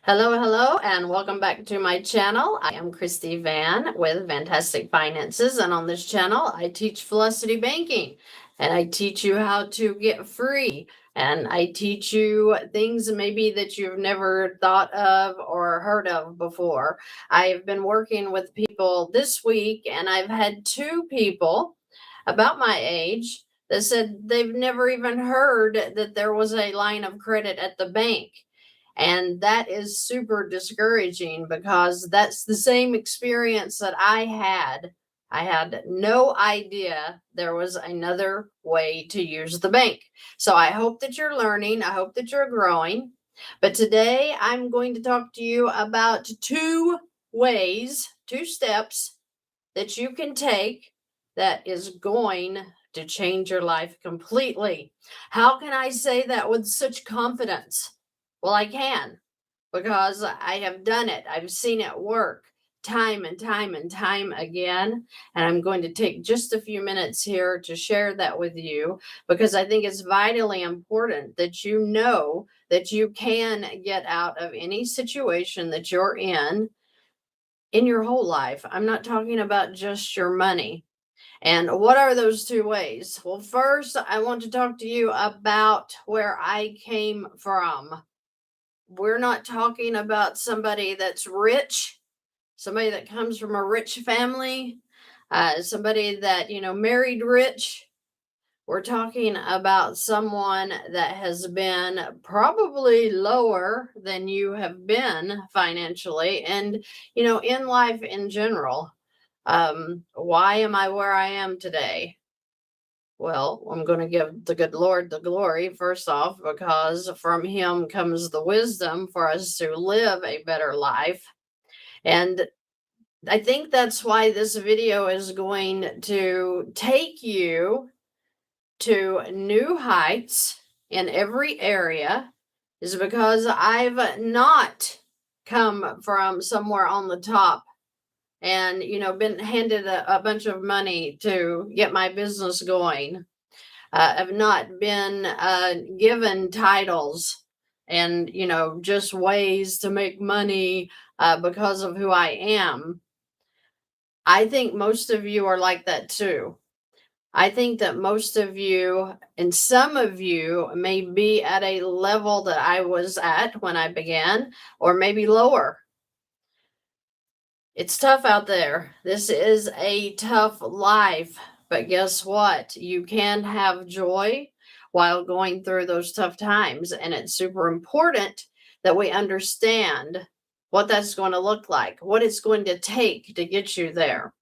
Hello, and welcome back to my channel. I am Christy VANN with VANNtastic Finances, and on this channel, I teach velocity banking, and I teach you how to get free, and I teach you things maybe that you've never thought of or heard of before. I have been working with people this week, and I've had two people about my age that said they've never even heard that there was a line of credit at the bank. And that is super discouraging because that's the same experience that I had. I had no idea there was another way to use the bank. So I hope that you're learning. I hope that you're growing. But today I'm going to talk to you about two steps that you can take that is going to change your life completely. How can I say that with such confidence? Well, I can, because I have done it. I've seen it work time and time again. And I'm going to take just a few minutes here to share that with you, because I think it's vitally important that you know that you can get out of any situation that you're in your whole life. I'm not talking about just your money. And what are those two ways? Well, first, I want to talk to you about where I came from. We're not talking about somebody that's rich, somebody that comes from a rich family, somebody that, married rich. We're talking about someone that has been probably lower than you have been financially and, in life in general. Why am I where I am today? Well, I'm going to give the good Lord the glory, first off, because from Him comes the wisdom for us to live a better life. And I think that's why this video is going to take you to new heights in every area, is because I've not come from somewhere on the top and, been handed a bunch of money to get my business going. I've not been given titles and, just ways to make money because of who I am. I think most of you are like that too. I think that most of you and some of you may be at a level that I was at when I began, or maybe lower. It's tough out there. This is a tough life. But guess what? You can have joy while going through those tough times. And it's super important that we understand what that's going to look like, what it's going to take to get you there.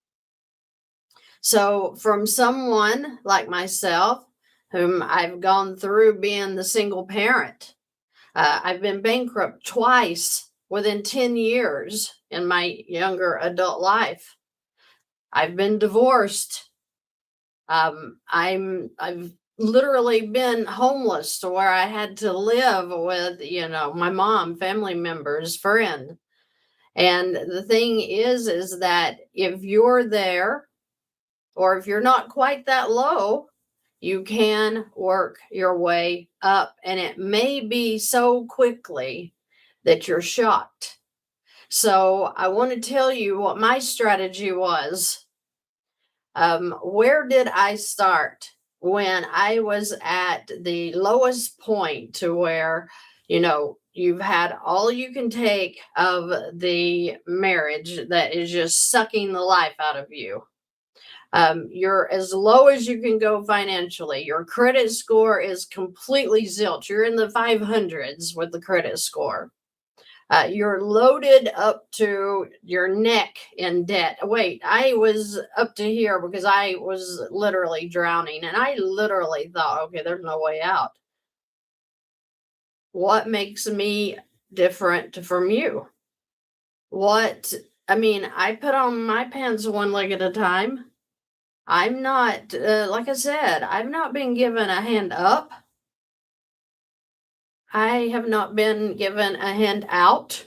So, from someone like myself, whom I've gone through being the single parent, I've been bankrupt twice within 10 years in my younger adult life. I've been divorced. I've literally been homeless to where I had to live with, my mom, family members, friend. And the thing is that if you're there, or if you're not quite that low, you can work your way up, and it may be so quickly that you're shocked. So I want to tell you what my strategy was. Where did I start when I was at the lowest point, to where, you've had all you can take of the marriage that is just sucking the life out of you? You're as low as you can go financially. Your credit score is completely zilch. You're in the 500s with the credit score. You're loaded up to your neck in debt. Wait, I was up to here because I was literally drowning, and I literally thought, okay, there's no way out. What makes me different from you? I put on my pants one leg at a time. I'm not, like I said, I've not been given a hand up. I have not been given a hand out.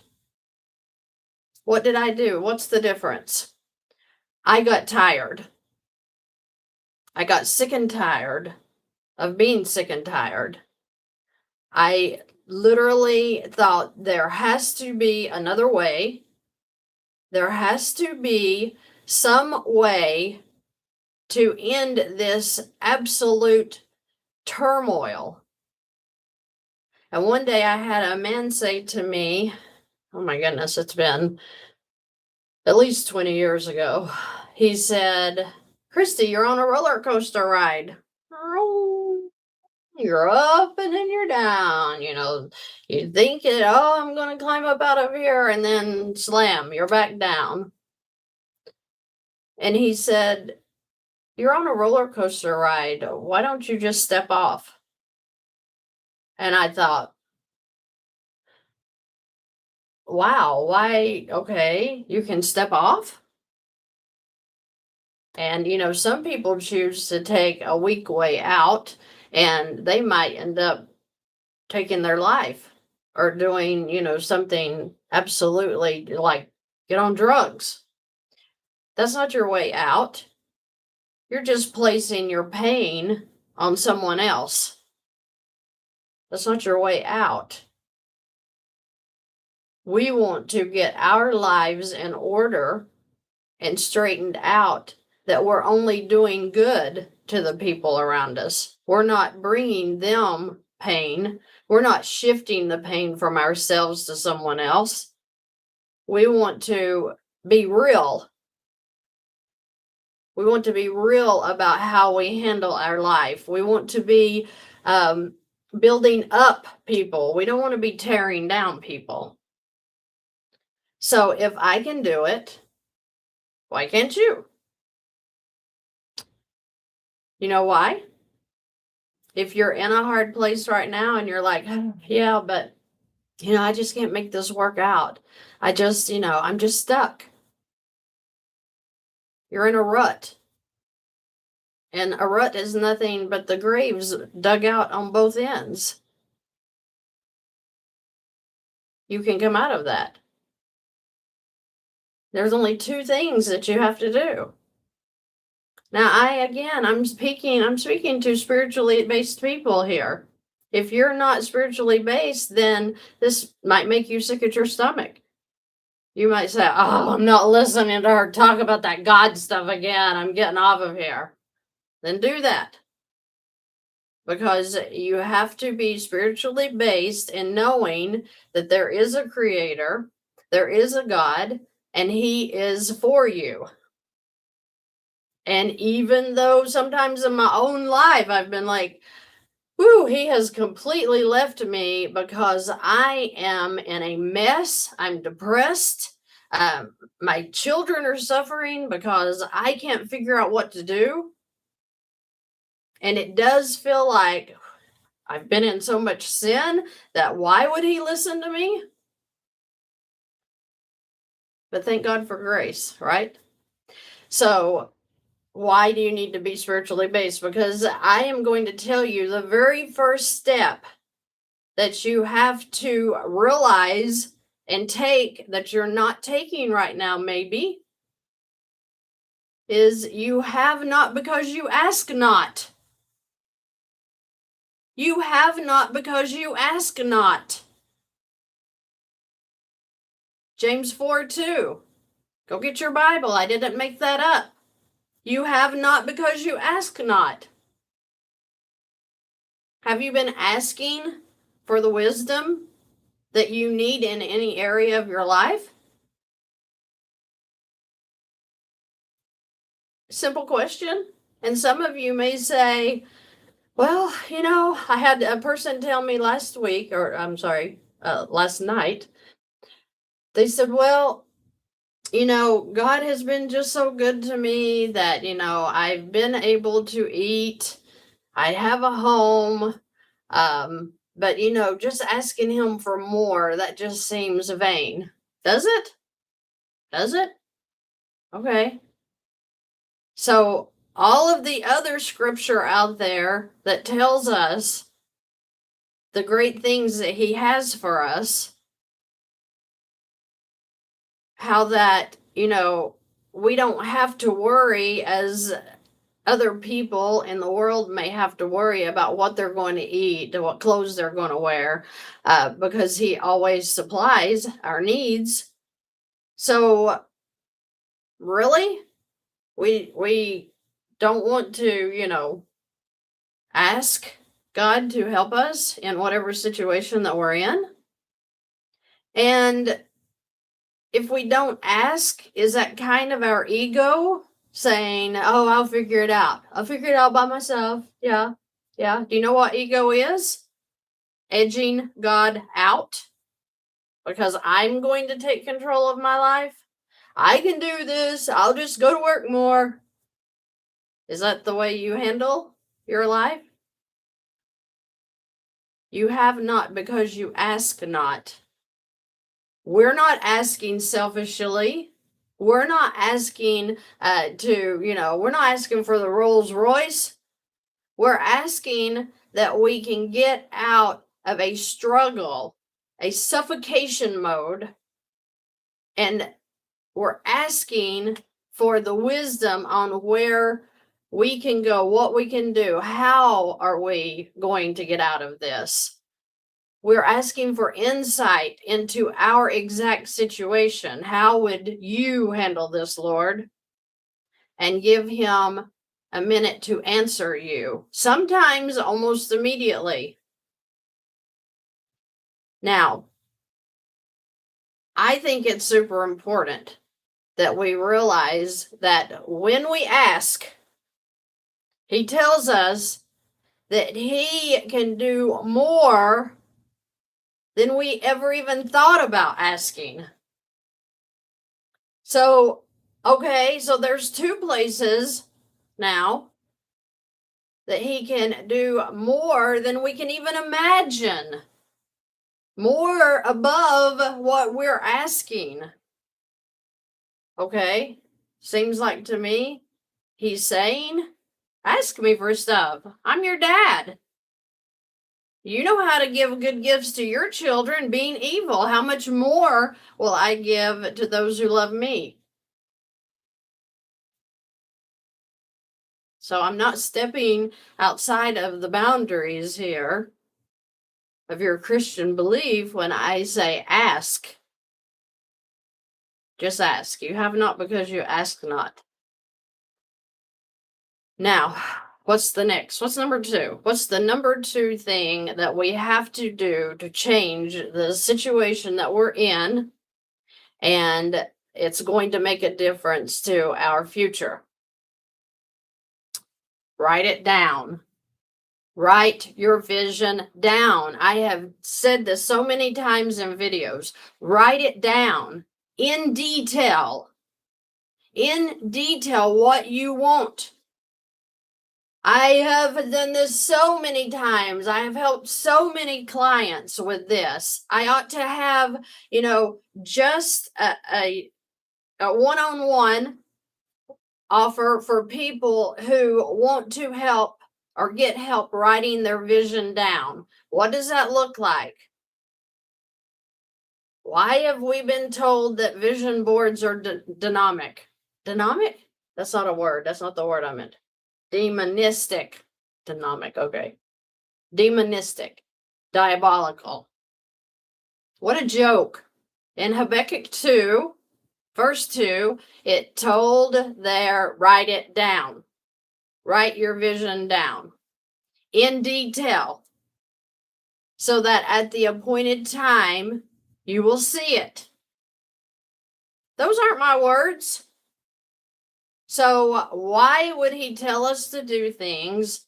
What did I do? What's the difference? I got tired. I got sick and tired of being sick and tired. I literally thought there has to be another way. There has to be some way to end this absolute turmoil. And one day I had a man say to me, oh my goodness, it's been at least 20 years ago. He said, Christy, you're on a roller coaster ride. You're up and then you're down. You think I'm going to climb up out of here, and then slam, you're back down. And he said, you're on a roller coaster ride. Why don't you just step off? And I thought, wow, why? Okay, you can step off. And, some people choose to take a weak way out, and they might end up taking their life or doing, something absolutely like get on drugs. That's not your way out. You're just placing your pain on someone else. That's not your way out. We want to get our lives in order and straightened out, that we're only doing good to the people around us. We're not bringing them pain. We're not shifting the pain from ourselves to someone else. We want to be real. We want to be real about how we handle our life. We want to be building up people. We don't want to be tearing down people. So if I can do it, why can't you? You know why? If you're in a hard place right now and you're like, yeah, but, I just can't make this work out. I'm just stuck. You're in a rut. And a rut is nothing but the graves dug out on both ends. You can come out of that. There's only two things that you have to do. Now, I'm speaking to spiritually based people here. If you're not spiritually based, then this might make you sick at your stomach. You might say, I'm not listening to her talk about that God stuff again. I'm getting off of here. Then do that. Because you have to be spiritually based in knowing that there is a creator, there is a God, and he is for you. And even though sometimes in my own life I've been like, whoo, he has completely left me because I am in a mess. I'm depressed. My children are suffering because I can't figure out what to do. And it does feel like I've been in so much sin that why would he listen to me? But thank God for grace, right? So why do you need to be spiritually based? Because I am going to tell you the very first step that you have to realize and take that you're not taking right now, maybe, is you have not because you ask not. You have not because you ask not. James 4:2. Go get your Bible. I didn't make that up. You have not because you ask not. Have you been asking for the wisdom that you need in any area of your life? Simple question. And some of you may say, well, I had a person tell me last night. They said, well, God has been just so good to me that, I've been able to eat. I have a home. But, just asking him for more, that just seems vain. Does it? Does it? Okay. So all of the other scripture out there that tells us the great things that he has for us, how that, we don't have to worry as other people in the world may have to worry about what they're going to eat, what clothes they're going to wear, because he always supplies our needs. So really, we don't want to, ask God to help us in whatever situation that we're in. And if we don't ask, is that kind of our ego saying, oh, I'll figure it out. I'll figure it out by myself. Yeah. Yeah. Do you know what ego is? Edging God out because I'm going to take control of my life. I can do this. I'll just go to work more. Is that the way you handle your life? You have not because you ask not. We're not asking selfishly. We're not asking we're not asking for the Rolls Royce. We're asking that we can get out of a struggle, a suffocation mode, and we're asking for the wisdom on where we can go, what we can do, how are we going to get out of this. We're asking for insight into our exact situation. How would you handle this, Lord? And give him a minute to answer you, sometimes almost immediately. Now, I think it's super important that we realize that when we ask, he tells us that he can do more than we ever even thought about asking. So, okay, so there's two places now that he can do more than we can even imagine. More above what we're asking. Okay, seems like to me he's saying, ask me for stuff. I'm your dad. You know how to give good gifts to your children, being evil. How much more will I give to those who love me? So I'm not stepping outside of the boundaries here of your Christian belief when I say ask. Just ask. You have not because you ask not. Now, what's the next? What's number two? What's the number two thing that we have to do to change the situation that we're in? And it's going to make a difference to our future. Write it down. Write your vision down. I have said this so many times in videos. Write it down in detail. In detail what you want. I have done this so many times. I have helped so many clients with this. I ought to have, just a one-on-one offer for people who want to help or get help writing their vision down. What does that look like? Why have we been told that vision boards are demonic? Demonic? That's not a word. That's not the word I meant. Demonistic. Demonic, okay. Demonistic. Diabolical. What a joke. In Habakkuk 2, verse 2, it told there, write it down. Write your vision down. In detail. So that at the appointed time, you will see it. Those aren't my words. So why would he tell us to do things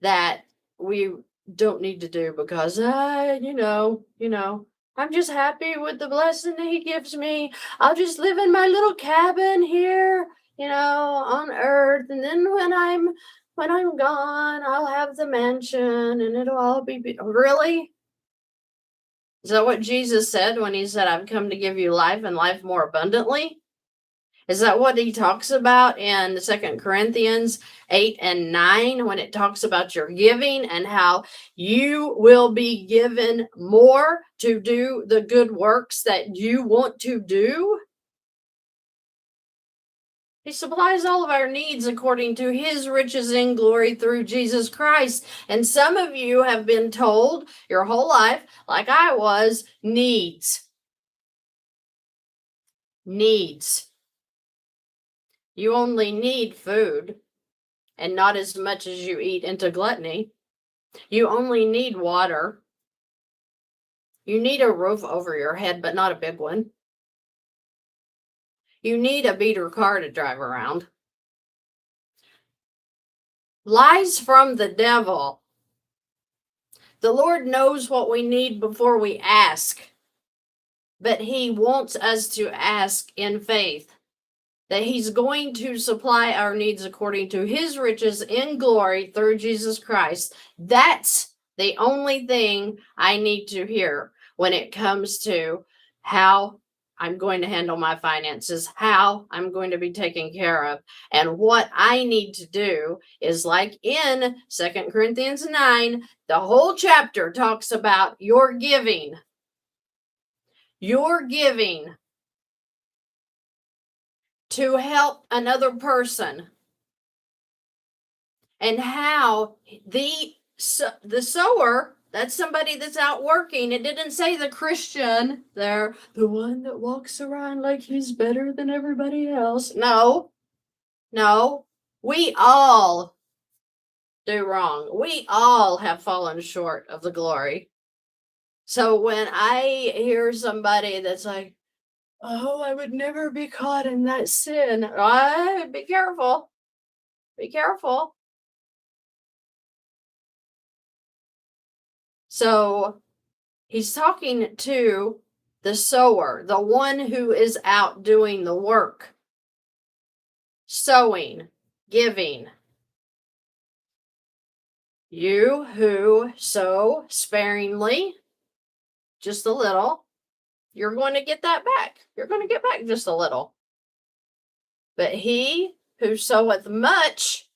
that we don't need to do because, I'm just happy with the blessing that he gives me. I'll just live in my little cabin here, on earth. And then when I'm gone, I'll have the mansion and it'll all be really? Is that what Jesus said when he said, I've come to give you life and life more abundantly? Is that what he talks about in 2 Corinthians 8 and 9 when it talks about your giving and how you will be given more to do the good works that you want to do? He supplies all of our needs according to his riches in glory through Jesus Christ. And some of you have been told your whole life, like I was, needs. Needs. You only need food, and not as much as you eat into gluttony. You only need water. You need a roof over your head, but not a big one. You need a beater car to drive around. Lies from the devil. The Lord knows what we need before we ask, but he wants us to ask in faith that he's going to supply our needs according to his riches in glory through Jesus Christ. That's the only thing I need to hear when it comes to how I'm going to handle my finances, how I'm going to be taken care of. And what I need to do is, like in 2 Corinthians 9, the whole chapter talks about your giving. Your giving to help another person. And how the sower, that's somebody that's out working. It didn't say the Christian, they're the one that walks around like he's better than everybody else. No, we all do wrong. We all have fallen short of the glory. So when I hear somebody that's like, oh, I would never be caught in that sin, be careful. Be careful. So he's talking to the sower, the one who is out doing the work, sowing, giving. You who sow sparingly, just a little, you're going to get that back. You're going to get back just a little. But he who soweth much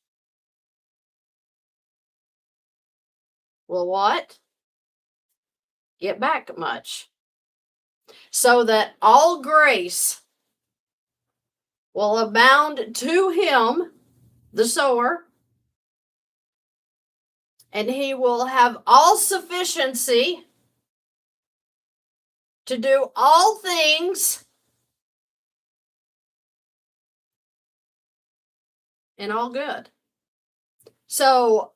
will what? Get back much. So that all grace will abound to him, the sower, and he will have all sufficiency to do all things and all good. So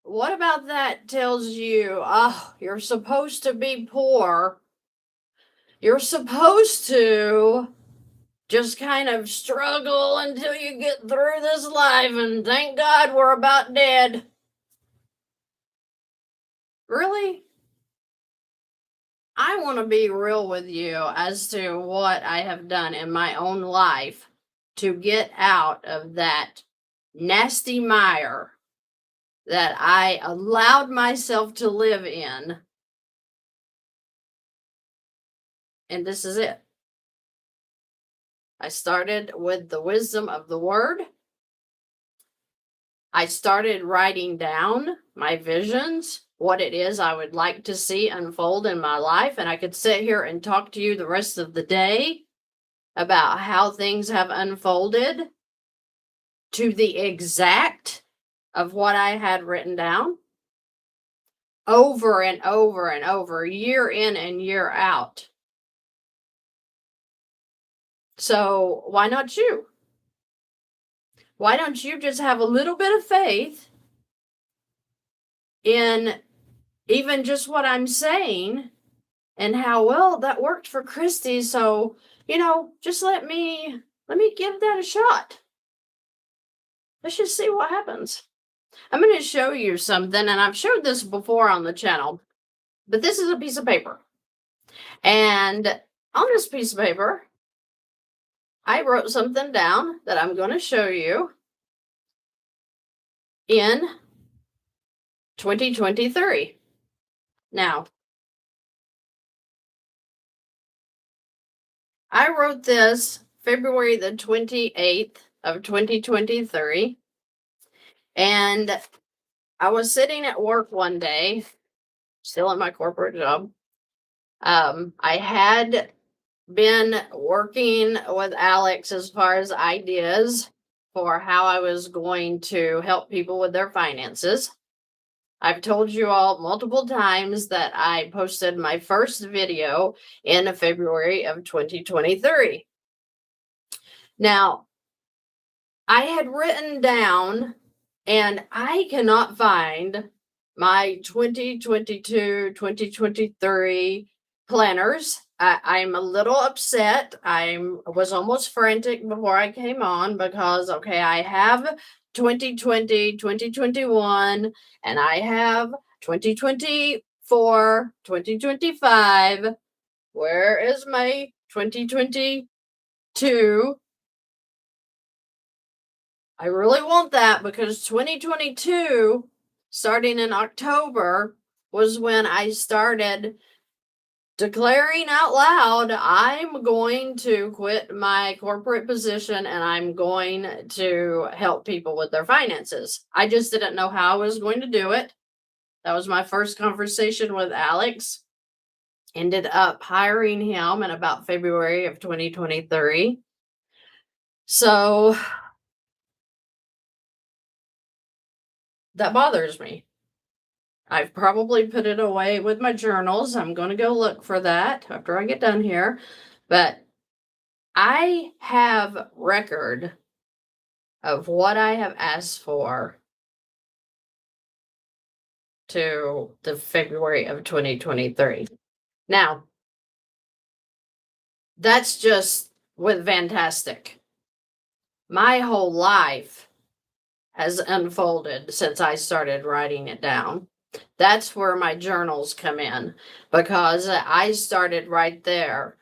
what about that tells you, oh, you're supposed to be poor. You're supposed to just kind of struggle until you get through this life, and thank God we're about dead. Really? I want to be real with you as to what I have done in my own life to get out of that nasty mire that I allowed myself to live in. And this is it. I started with the wisdom of the word. I started writing down my visions, what it is I would like to see unfold in my life. And I could sit here and talk to you the rest of the day about how things have unfolded to the exact of what I had written down over and over and over, year in and year out. So why not you? Why don't you just have a little bit of faith in even just what I'm saying and how well that worked for Christy? So, just let me give that a shot. Let's just see what happens. I'm going to show you something, and I've showed this before on the channel, but this is a piece of paper. And on this piece of paper, I wrote something down that I'm going to show you in 2023. Now, I wrote this February the 28th of 2023, and I was sitting at work one day, still in my corporate job. I had been working with Alex as far as ideas for how I was going to help people with their finances. I've told you all multiple times that I posted my first video in February of 2023. Now, I had written down, and I cannot find my 2022, 2023 planners. I'm a little upset. I was almost frantic before I came on because, okay, I have 2020, 2021, and I have 2024, 2025. Where is my 2022? I really want that because 2022, starting in October, was when I started declaring out loud, I'm going to quit my corporate position and I'm going to help people with their finances. I just didn't know how I was going to do it. That was my first conversation with Alex. Ended up hiring him in about February of 2023. So that bothers me. I've probably put it away with my journals. I'm going to go look for that after I get done here. But I have record of what I have asked for to the February of 2023. Now, that's just with VANNtastic. My whole life has unfolded since I started writing it down. That's where my journals come in, because I started right there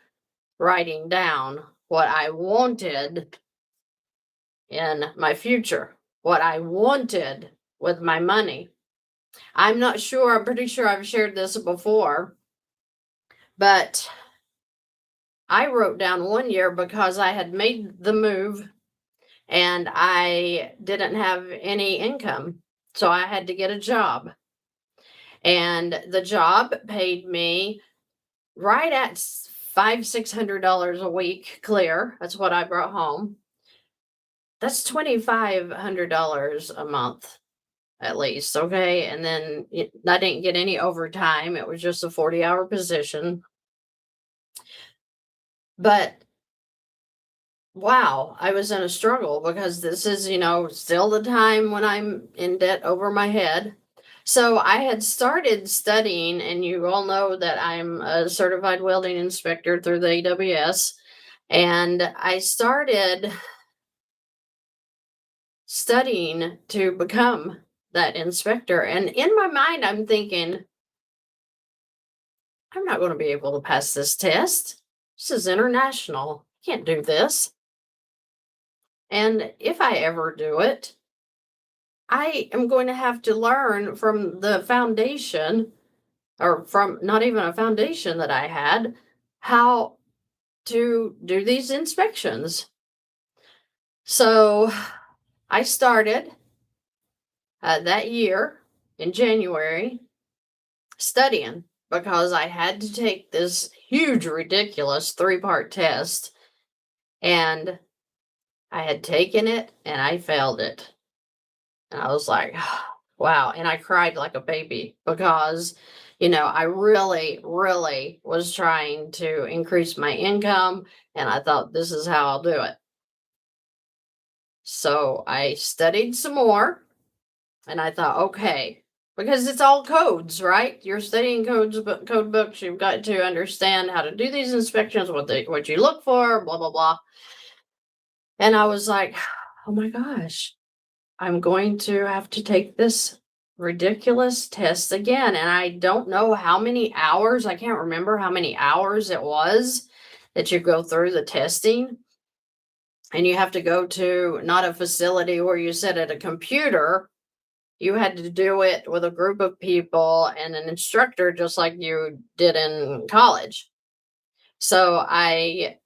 writing down what I wanted in my future, what I wanted with my money. I'm not sure, I'm pretty sure I've shared this before, but I wrote down 1 year because I had made the move and I didn't have any income. So I had to get a job. And the job paid me right at $500-600 a week clear. That's what I brought home. That's $2,500 a month at least, okay? And then I didn't get any overtime. It was just a 40-hour position. But wow, I was in a struggle because this is, still the time when I'm in debt over my head. So I had started studying, and you all know that I'm a certified welding inspector through the AWS. And I started studying to become that inspector. And in my mind, I'm thinking, I'm not going to be able to pass this test. This is international. I can't do this. And if I ever do it, I am going to have to learn from the foundation, or from not even a foundation that I had, how to do these inspections. So I started that year in January studying because I had to take this huge, ridiculous 3-part test. And I had taken it and I failed it. And I was like, wow. And I cried like a baby because, I really, really was trying to increase my income. And I thought, this is how I'll do it. So I studied some more and I thought, okay, because it's all codes, right? You're studying code books. You've got to understand how to do these inspections, what you look for, blah, blah, blah. And I was like, oh my gosh, I'm going to have to take this ridiculous test again. And I don't know how many hours, I can't remember how many hours it was that you go through the testing. And you have to go to not a facility where you sit at a computer. You had to do it with a group of people and an instructor, just like you did in college. So I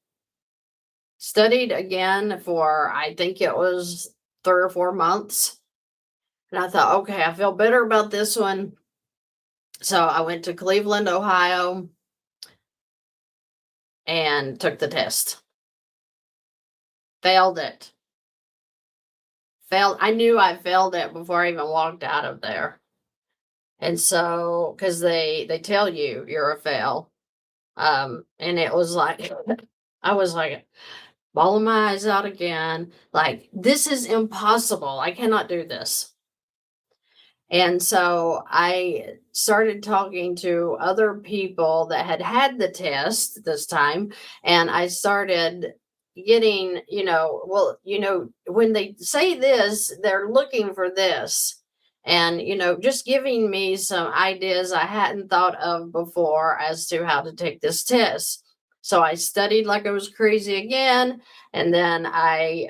studied again for, I think it was 3 or 4 months. And I thought, okay, I feel better about this one. So I went to Cleveland, Ohio. and took the test. Failed it. I knew I failed it before I even walked out of there. And so, because they tell you you're a fail. And it was like, I was like, bawling my eyes out again. Like, this is impossible. I cannot do this. And so I started talking to other people that had the test this time. And I started getting, when they say this, they're looking for this. And, just giving me some ideas I hadn't thought of before as to how to take this test. So I studied like I was crazy again. And then I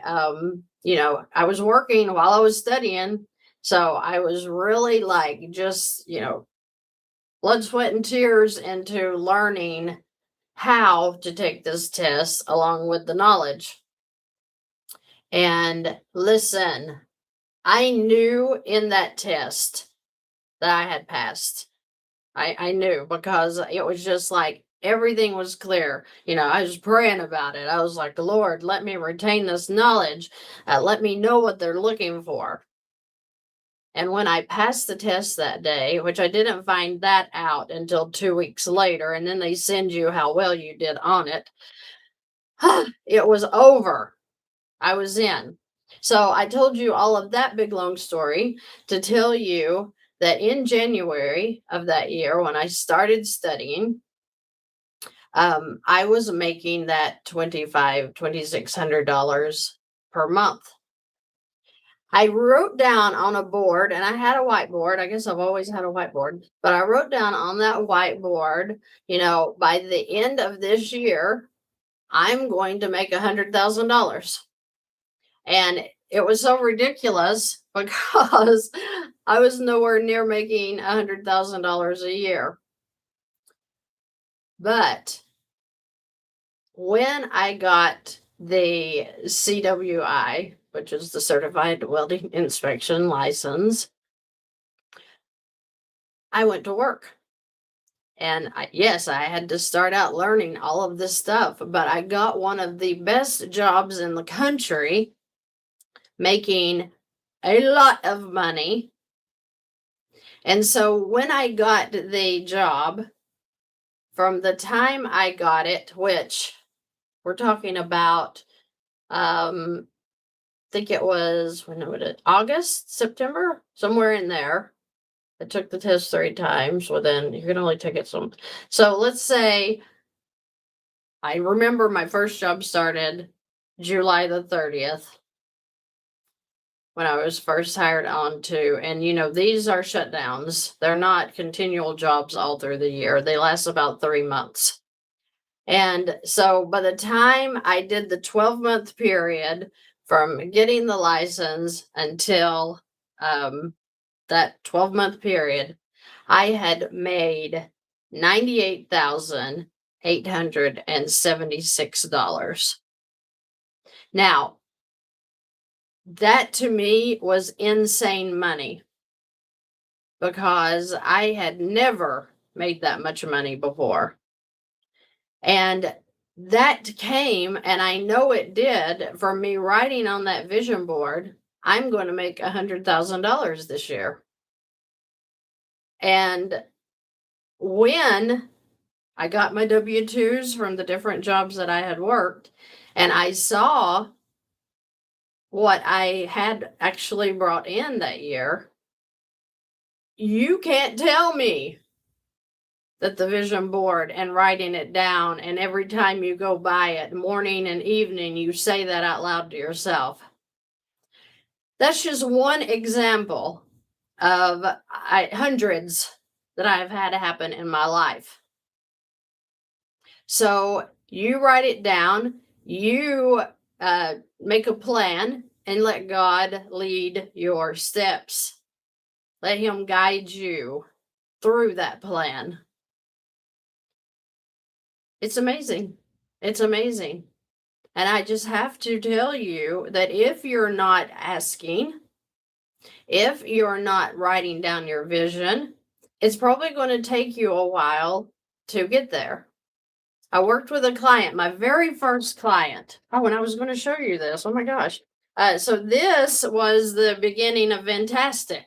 was working while I was studying. So I was really like just, blood, sweat, and tears into learning how to take this test along with the knowledge. And listen, I knew in that test that I had passed. I knew because it was just like everything was clear. I was praying about it. I was like, Lord, let me retain this knowledge. Let me know what they're looking for. And when I passed the test that day, which I didn't find that out until 2 weeks later, and then they send you how well you did on it, it was over. I was in. So I told you all of that big long story to tell you that in January of that year, when I started studying, I was making that $2,600 per month. I wrote down on a board, and I had a whiteboard. I guess I've always had a whiteboard, but I wrote down on that whiteboard, by the end of this year, I'm going to make $100,000. And it was so ridiculous because I was nowhere near making $100,000 a year. But when I got the CWI, which is the Certified Welding Inspection License, I went to work. And yes, I had to start out learning all of this stuff, but I got one of the best jobs in the country, making a lot of money. And so when I got the job, from the time I got it, which we're talking about, I think it was, August, September, somewhere in there. I took the test 3 times. Well, then you can only take it some. So let's say I remember my first job started July the 30th when I was first hired on to, and these are shutdowns. They're not continual jobs all through the year. They last about 3 months. And so by the time I did the 12-month period from getting the license until that 12-month period, I had made $98,876. Now, that to me was insane money because I had never made that much money before. And that came, and I know it did, from me writing on that vision board, I'm going to make $100,000 this year. And when I got my W-2s from the different jobs that I had worked, and I saw what I had actually brought in that year, you can't tell me that the vision board and writing it down, and every time you go by it, morning and evening, you say that out loud to yourself. That's just one example of hundreds that I've had happen in my life. So you write it down, you make a plan, and let God lead your steps. Let Him guide you through that plan. It's amazing. It's amazing. And I just have to tell you that if you're not asking, if you're not writing down your vision, it's probably going to take you a while to get there. I worked with a client, my very first client. Oh, and I was going to show you this. Oh my gosh. So this was the beginning of VANNtastic.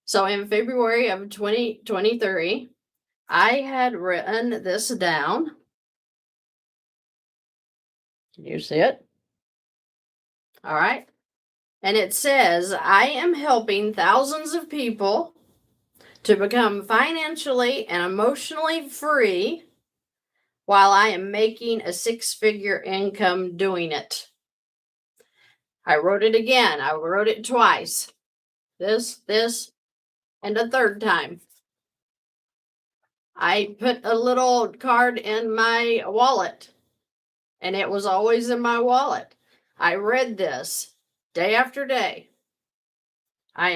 So in February of 2023, I had written this down. Can you see it? All right. And it says, I am helping thousands of people to become financially and emotionally free while I am making a six-figure income doing it. I wrote it again. I wrote it twice. This, and a third time. I put a little card in my wallet, and it was always in my wallet. I read this day after day. I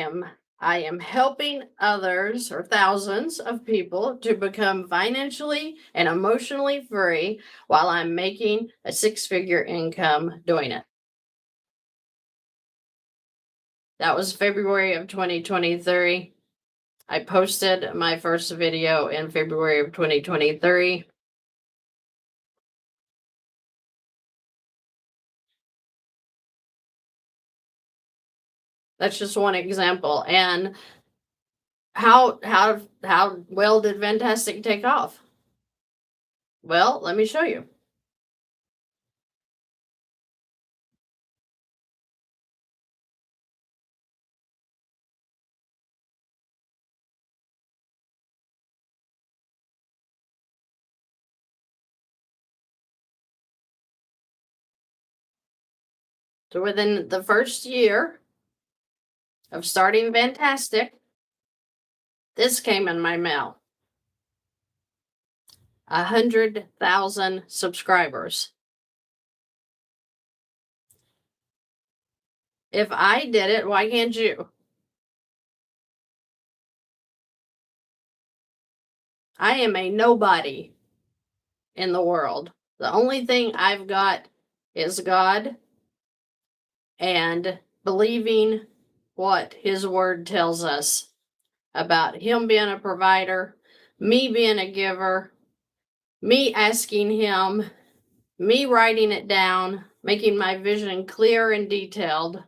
am helping others or thousands of people to become financially and emotionally free while I'm making a six-figure income doing it. That was February of 2023. I posted my first video in February of 2023. That's just one example. And how well did VANNtastic take off? Well, let me show you. So within the first year of starting VANNtastic, this came in my mail. 100,000 subscribers. If I did it, why can't you? I am a nobody in the world. The only thing I've got is God and believing what His Word tells us about Him being a provider, me being a giver, me asking Him, me writing it down, making my vision clear and detailed.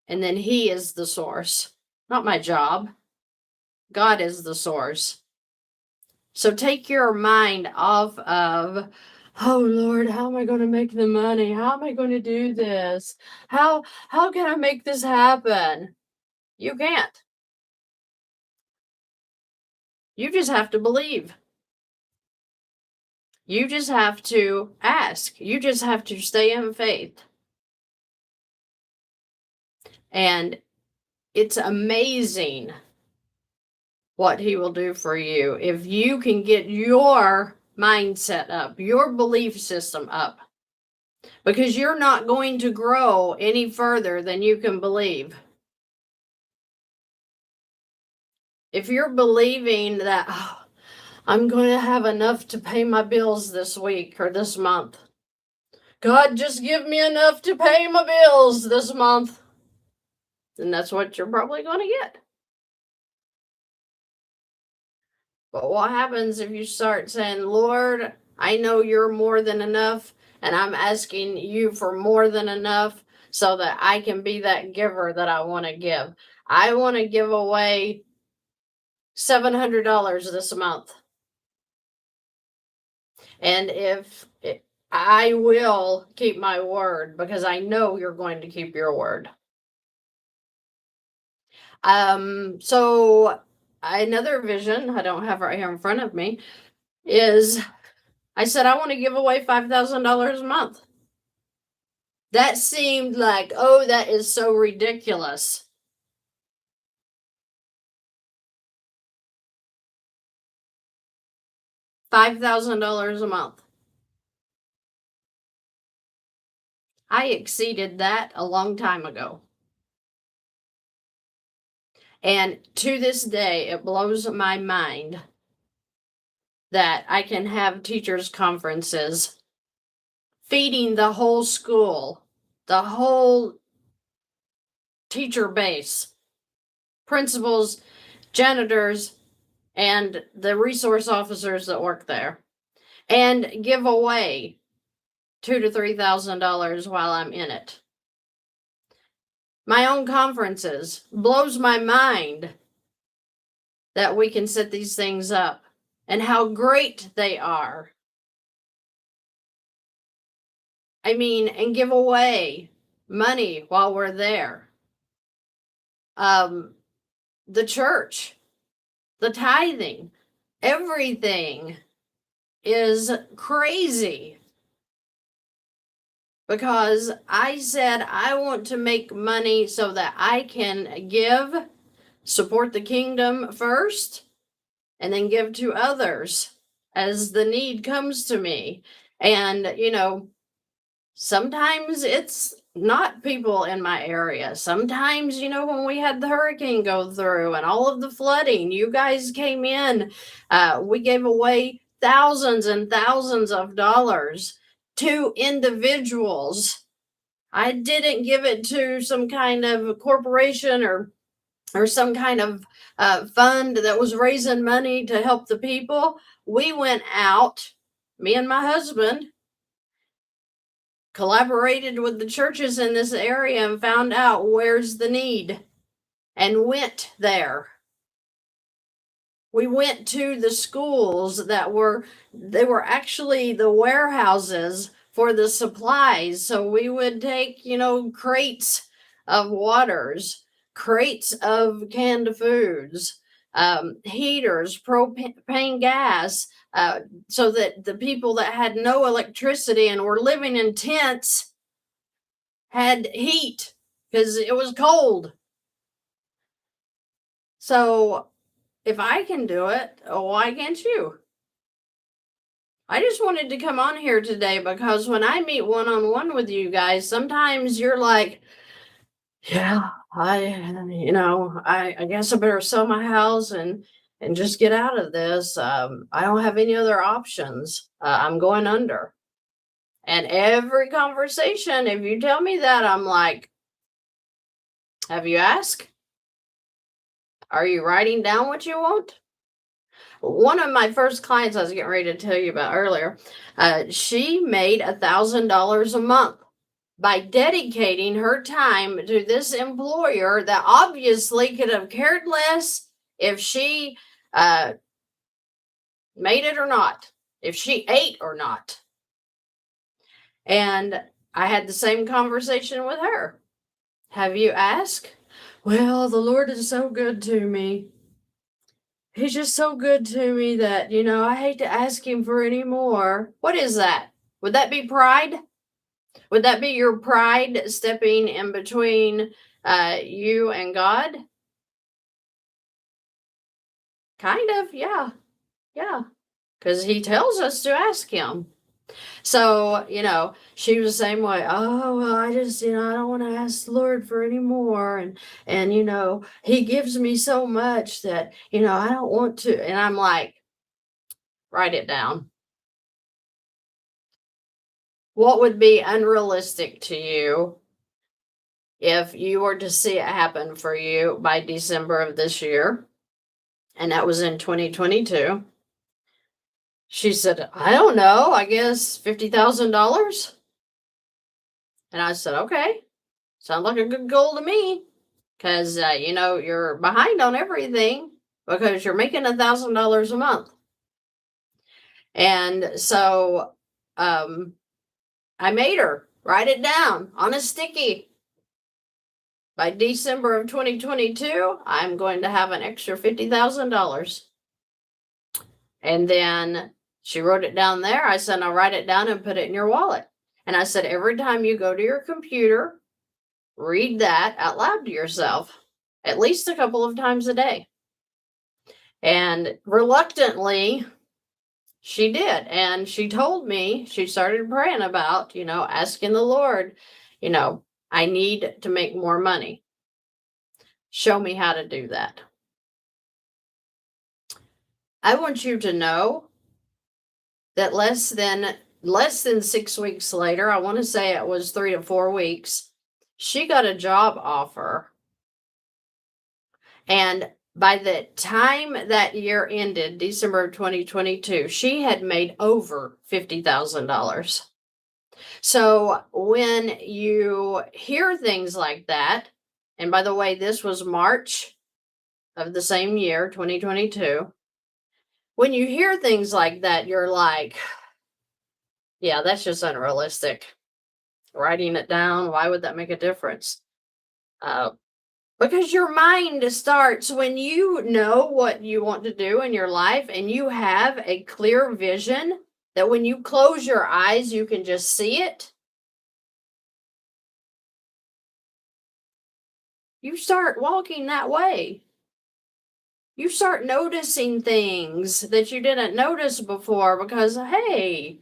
And then He is the source, not my job. God is the source. So take your mind off of, oh Lord, how am I going to make the money? How am I going to do this? How can I make this happen? You can't. You just have to believe. You just have to ask. You just have to stay in faith. And it's amazing what He will do for you if you can get your mindset up, your belief system up. Because you're not going to grow any further than you can believe. If you're believing that, oh, I'm going to have enough to pay my bills this week or this month. God, just give me enough to pay my bills this month. Then that's what you're probably going to get. But what happens if you start saying, Lord, I know you're more than enough, and I'm asking you for more than enough so that I can be that giver that I want to give. I want to give away $700 this month. And I will keep my word, because I know you're going to keep your word. So another vision I don't have right here in front of me is I said I want to give away $5,000 a month. That seemed like, oh, that is so ridiculous. $5,000 a month. I exceeded that a long time ago. And to this day, it blows my mind that I can have teachers' conferences feeding the whole school, the whole teacher base, principals, janitors, and the resource officers that work there, and give away $2,000 to $3,000 while I'm in it. My own conferences. Blows my mind that we can set these things up and how great they are. I mean, and give away money while we're there. The church, the tithing, everything is crazy. Because I said I want to make money so that I can give, support the kingdom first, and then give to others as the need comes to me. And, sometimes it's not people in my area. Sometimes, when we had the hurricane go through and all of the flooding, you guys came in, we gave away thousands and thousands of dollars to individuals. I didn't give it to some kind of corporation or some kind of fund that was raising money to help the people. We went out, me and my husband, collaborated with the churches in this area and found out where's the need and went there. We went to the schools they were actually the warehouses for the supplies. So we would take, crates of waters, crates of canned foods, heaters, propane gas, so that the people that had no electricity and were living in tents had heat because it was cold. So if I can do it, why can't you? I just wanted to come on here today because when I meet one-on-one with you guys, sometimes you're like, yeah, I guess I better sell my house and just get out of this. I don't have any other options. I'm going under. And every conversation, if you tell me that, I'm like, have you asked? Are you writing down what you want? One of my first clients I was getting ready to tell you about earlier, she made $1,000 a month by dedicating her time to this employer that obviously could have cared less if she made it or not, if she ate or not. And I had the same conversation with her. Have you asked? Well, the Lord is so good to me. He's just so good to me that, I hate to ask him for any more. What is that? Would that be pride? Would that be your pride stepping in between you and God? Kind of, yeah. Yeah. Because he tells us to ask him. So, she was the same way. Oh, well, I just, I don't want to ask the Lord for any more. And, he gives me so much that, I don't want to. And I'm like, write it down. What would be unrealistic to you if you were to see it happen for you by December of this year? And that was in 2022. She said, I don't know, I guess $50,000. And I said, okay, sounds like a good goal to me. Because, you're behind on everything because you're making $1,000 a month. And so I made her write it down on a sticky. By December of 2022, I'm going to have an extra $50,000. And then she wrote it down there. I said, I'll write it down and put it in your wallet. And I said, every time you go to your computer, read that out loud to yourself at least a couple of times a day. And reluctantly, she did. And she told me, she started praying about, asking the Lord, I need to make more money. Show me how to do that. I want you to know that less than 6 weeks later, I want to say it was 3 to 4 weeks, she got a job offer. And By the time that year ended, December of 2022, she had made over $50,000. So when you hear things like that, and by the way, this was March of the same year, 2022. When you hear things like that, you're like, yeah, that's just unrealistic. Writing it down, why would that make a difference? Because your mind starts when you know what you want to do in your life and you have a clear vision that when you close your eyes, you can just see it. You start walking that way. You start noticing things that you didn't notice before because, hey,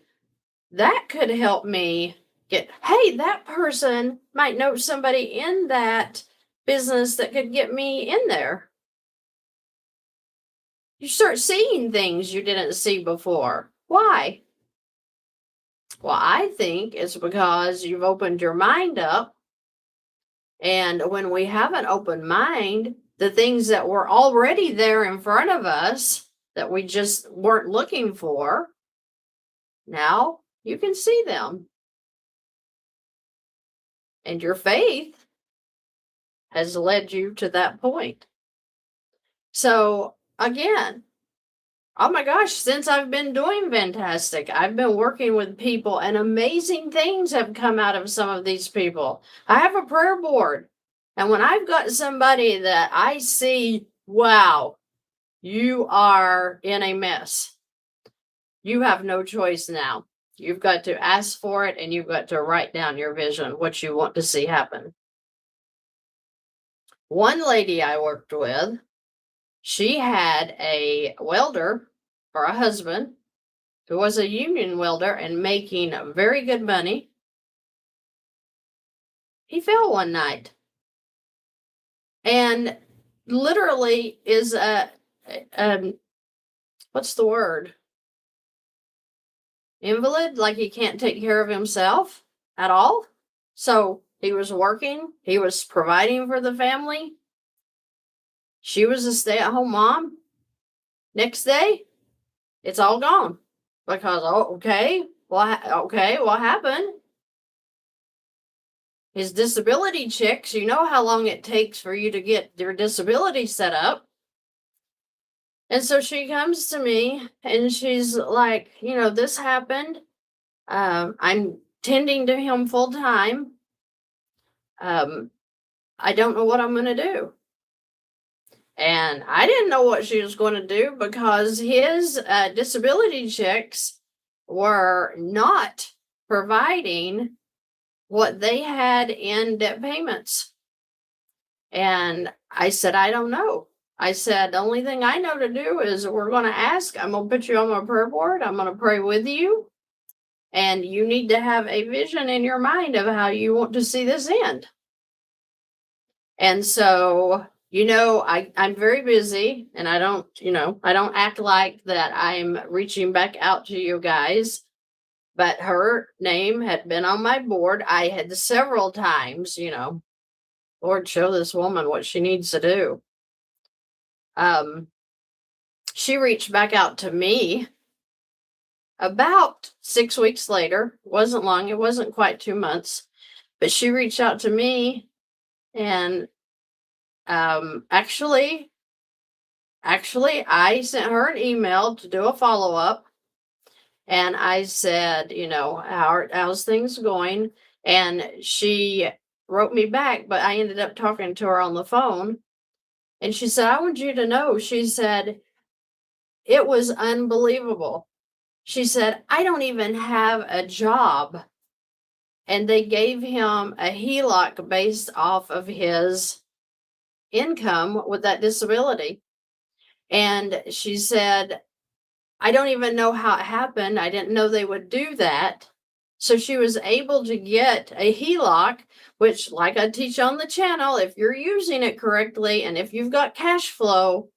that could help me hey, that person might know somebody in that business that could get me in there. You start seeing things you didn't see before. Why? Well, I think it's because you've opened your mind up. And when we have an open mind, the things that were already there in front of us that we just weren't looking for, now you can see them. And your faith has led you to that point. So again, oh my gosh, since I've been doing VANNtastic, I've been working with people and amazing things have come out of some of these people. I have a prayer board. And when I've got somebody that I see, wow, you are in a mess, you have no choice now. You've got to ask for it and you've got to write down your vision, what you want to see happen. One lady I worked with, she had a welder for a husband who was a union welder and making very good money. He fell one night and literally is what's the word? Invalid, like he can't take care of himself at all. So he was working, he was providing for the family. She was a stay-at-home mom. Next day, it's all gone. Because, okay, what happened? His disability checks, you know how long it takes for you to get your disability set up. And so she comes to me and she's like, this happened. I'm tending to him full time. I don't know what I'm going to do. And I didn't know what she was going to do because his disability checks were not providing what they had in debt payments. And I said, I don't know. I said, the only thing I know to do is we're going to ask. I'm going to put you on my prayer board. I'm going to pray with you. And you need to have a vision in your mind of how you want to see this end. And so, I'm very busy and I don't act like that I'm reaching back out to you guys. But her name had been on my board. I had several times, Lord, show this woman what she needs to do. She reached back out to me about 6 weeks later. Wasn't long. It wasn't quite 2 months, but she reached out to me and actually, I sent her an email to do a follow-up. And I said, how's things going? And she wrote me back, but I ended up talking to her on the phone. And she said, I want you to know, she said, it was unbelievable. She said, I don't even have a job. And they gave him a HELOC based off of his income with that disability. And she said, I don't even know how it happened. I didn't know they would do that. So she was able to get a HELOC, which, like I teach on the channel, if you're using it correctly and if you've got cash flow,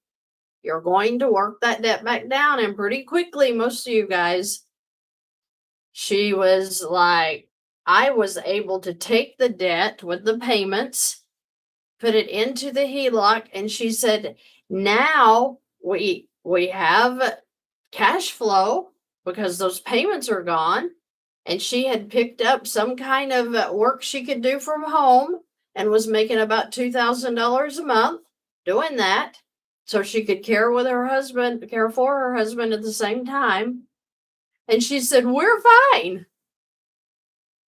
you're going to work that debt back down and pretty quickly, most of you guys. She was like, I was able to take the debt with the payments, put it into the HELOC, and she said, Now we have cash flow because those payments are gone, and she had picked up some kind of work she could do from home and was making about $2,000 a month doing that, so she could care for her husband at the same time. And she said, "We're fine."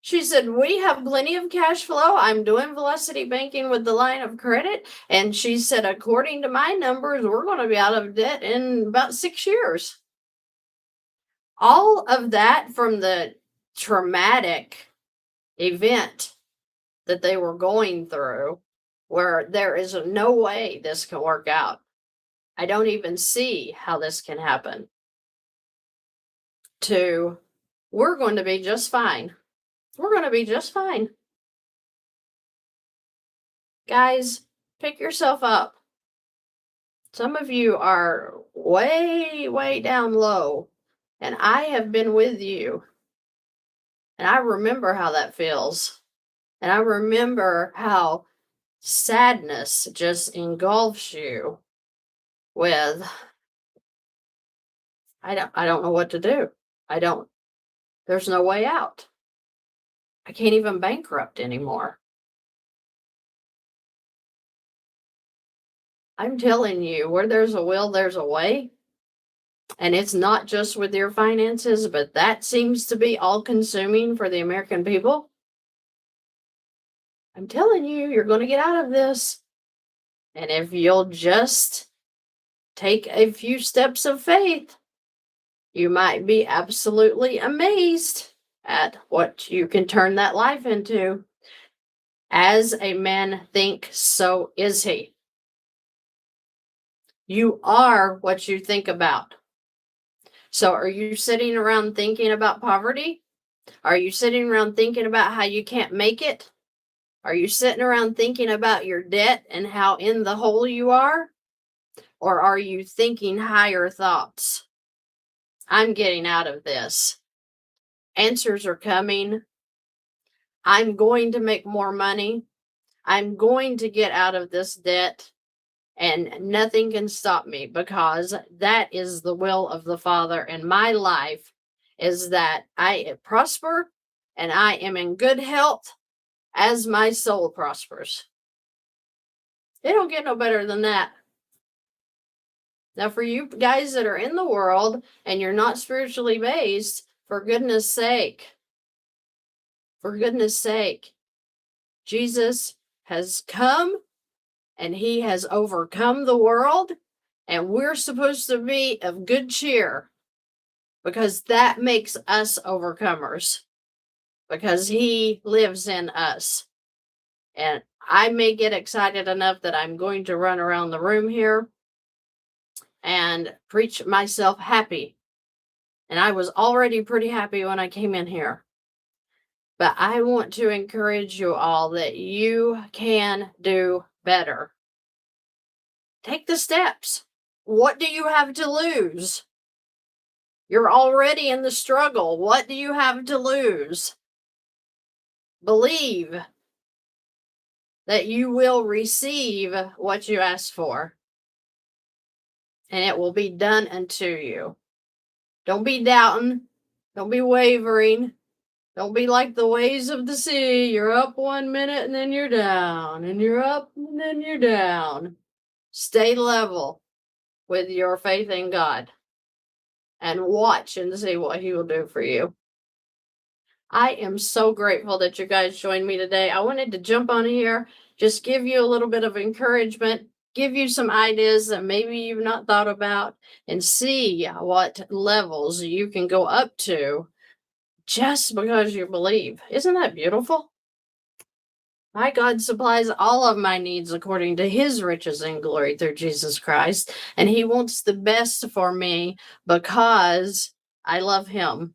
She said, "We have plenty of cash flow. I'm doing velocity banking with the line of credit." And she said, "According to my numbers, we're going to be out of debt in about 6 years." All of that from the traumatic event that they were going through, where there is no way this can work out. I don't even see how this can happen. To, we're going to be just fine. We're going to be just fine. Guys, pick yourself up. Some of you are way, way down low, and I have been with you. And I remember how that feels. And I remember how sadness just engulfs you with, I don't know what to do. There's no way out. I can't even bankrupt anymore. I'm telling you, where there's a will, there's a way. And it's not just with your finances, but that seems to be all consuming for the American people. I'm telling you, you're going to get out of this. And if you'll just take a few steps of faith, you might be absolutely amazed at what you can turn that life into. As a man thinks, so is he. You are what you think about. So are you sitting around thinking about poverty? Are you sitting around thinking about how you can't make it? Are you sitting around thinking about your debt and how in the hole you are? Or are you thinking higher thoughts? I'm getting out of this. Answers are coming. I'm going to make more money. I'm going to get out of this debt. And nothing can stop me, because that is the will of the Father in my life, is that I prosper and I am in good health as my soul prospers. It don't get no better than that. Now, for you guys that are in the world and you're not spiritually based, for goodness sake, Jesus has come and he has overcome the world, and we're supposed to be of good cheer, because that makes us overcomers, because he lives in us. And I may get excited enough that I'm going to run around the room here and preach myself happy. And I was already pretty happy when I came in here. But I want to encourage you all that you can do better. Take the steps. What do you have to lose? You're already in the struggle. What do you have to lose? Believe that you will receive what you ask for, and it will be done unto you. Don't be doubting. Don't be wavering. Don't be like the waves of the sea. You're up 1 minute and then you're down, and you're up and then you're down. Stay level with your faith in God and watch and see what he will do for you. I am so grateful that you guys joined me today. I wanted to jump on here, just give you a little bit of encouragement, give you some ideas that maybe you've not thought about, and see what levels you can go up to just because you believe. Isn't that beautiful? My God supplies all of my needs according to his riches and glory through Jesus Christ. And he wants the best for me because I love him.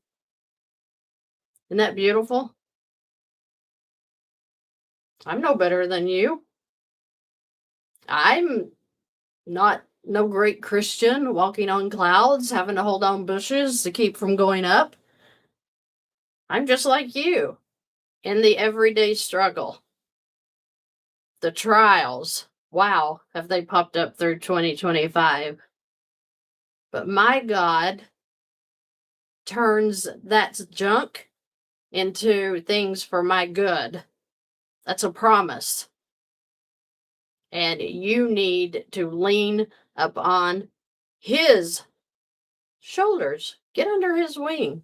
Isn't that beautiful? I'm no better than you. I'm not no great Christian walking on clouds, having to hold on bushes to keep from going up. I'm just like you in the everyday struggle, the trials, wow, have they popped up through 2025. But my God turns that junk into things for my good. That's a promise. And you need to lean upon his shoulders. Get under his wing.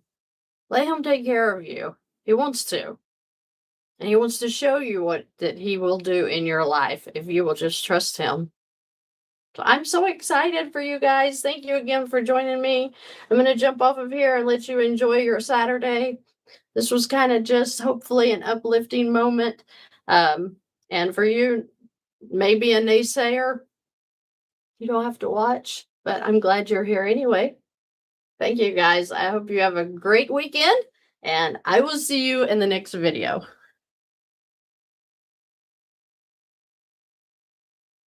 Let him take care of you. He wants to. And he wants to show you what that he will do in your life if you will just trust him. So I'm so excited for you guys. Thank you again for joining me. I'm going to jump off of here and let you enjoy your Saturday. This was kind of just hopefully an uplifting moment. And for you, maybe a naysayer, you don't have to watch, but I'm glad you're here anyway. Thank you guys. I hope you have a great weekend, and I will see you in the next video.